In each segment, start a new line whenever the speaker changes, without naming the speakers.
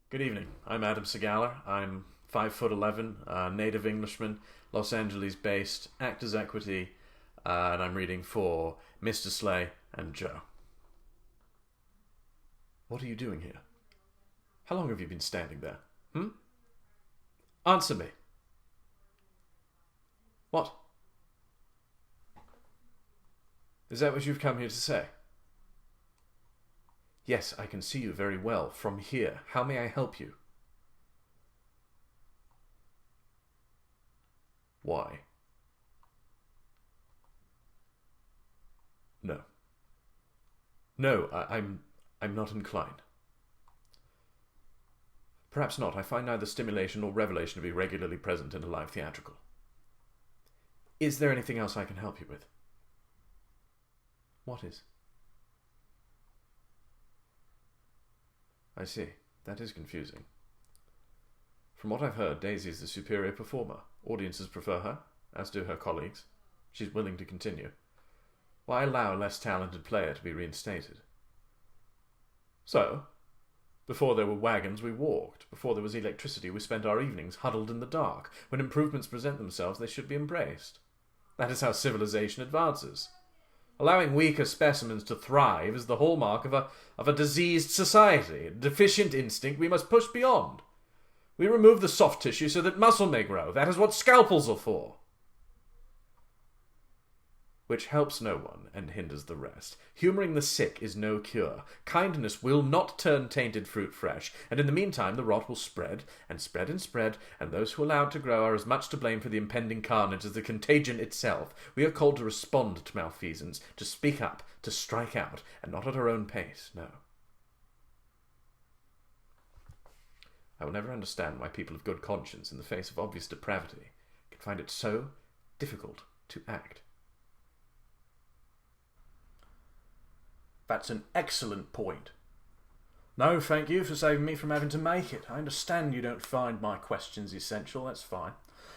Good evening. I'm Adam Segala. I'm 5'11", native Englishman, Los Angeles based, Actors Equity, and I'm reading for Mr. Slay and Joe. What are you doing here? How long have you been standing there? Answer me. What? Is that what you've come here to say? Yes, I can see you very well from here. How may I help you? Why? No. No, I'm not inclined. Perhaps not. I find neither stimulation nor revelation to be regularly present in a live theatrical. Is there anything else I can help you with? What is? I see. That is confusing. From what I've heard, Daisy is the superior performer. Audiences prefer her, as do her colleagues. She's willing to continue. Why allow a less talented player to be reinstated? So, before there were wagons, we walked. Before there was electricity, we spent our evenings huddled in the dark. When improvements present themselves, they should be embraced. That is how civilization advances. Allowing weaker specimens to thrive is the hallmark of a diseased society, a deficient instinct we must push beyond. We remove the soft tissue so that muscle may grow. That is what scalpels are for. Which helps no one and hinders the rest. Humouring the sick is no cure. Kindness will not turn tainted fruit fresh, and in the meantime the rot will spread, and spread and spread, and those who allow it to grow are as much to blame for the impending carnage as the contagion itself. We are called to respond to malfeasance, to speak up, to strike out, and not at our own pace, no. I will never understand why people of good conscience, in the face of obvious depravity, can find it so difficult to act.
That's an excellent point. No, thank you for saving me from having to make it. I understand you don't find my questions essential, that's fine.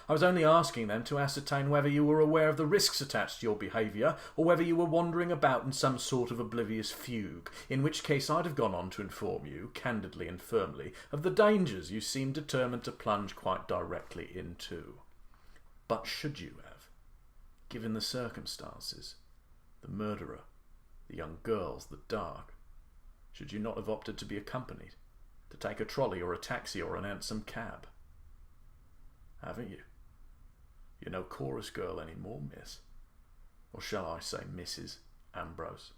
I was only asking them to ascertain whether you were aware of the risks attached to your behaviour, or whether you were wandering about in some sort of oblivious fugue, in which case I'd have gone on to inform you, candidly and firmly, of the dangers you seem determined to plunge quite directly into. But should you have, given the circumstances, the murderer, the young girls, the dark, should you not have opted to be accompanied, to take a trolley or a taxi or an hansom cab? Haven't you? You're no chorus girl any more, miss. Or shall I say Mrs. Ambrose?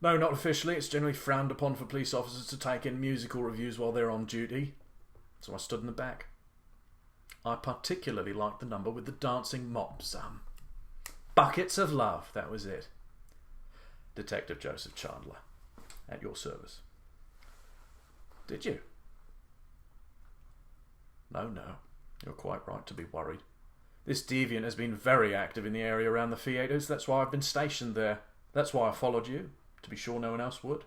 No, not officially. It's generally frowned upon for police officers to take in musical reviews while they're on duty. So I stood in the back. I particularly liked the number with the dancing mops. Buckets of Love, that was it. Detective Joseph Chandler, at your service. Did you? No, you're quite right to be worried. This deviant has been very active in the area around the theatres. That's why I've been stationed there. That's why I followed you, to be sure no one else would.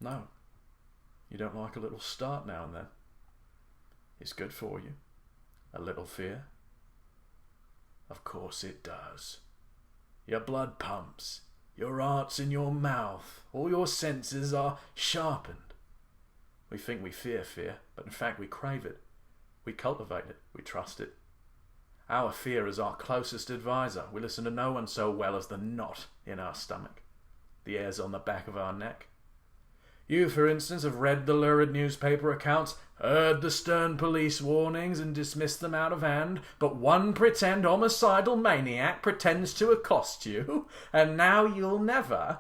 No, you don't like a little start now and then. It's good for you. A little fear. Of course it does. Your blood pumps, your heart's in your mouth, all your senses are sharpened. We think we fear fear, but in fact we crave it. We cultivate it, we trust it. Our fear is our closest advisor. We listen to no one so well as the knot in our stomach, the hairs on the back of our neck. You, for instance, have read the lurid newspaper accounts, heard the stern police warnings and dismissed them out of hand, but one pretend homicidal maniac pretends to accost you, and now you'll never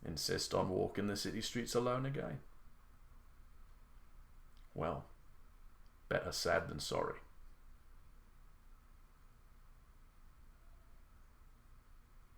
insist on walking the city streets alone again. Well, better sad than sorry.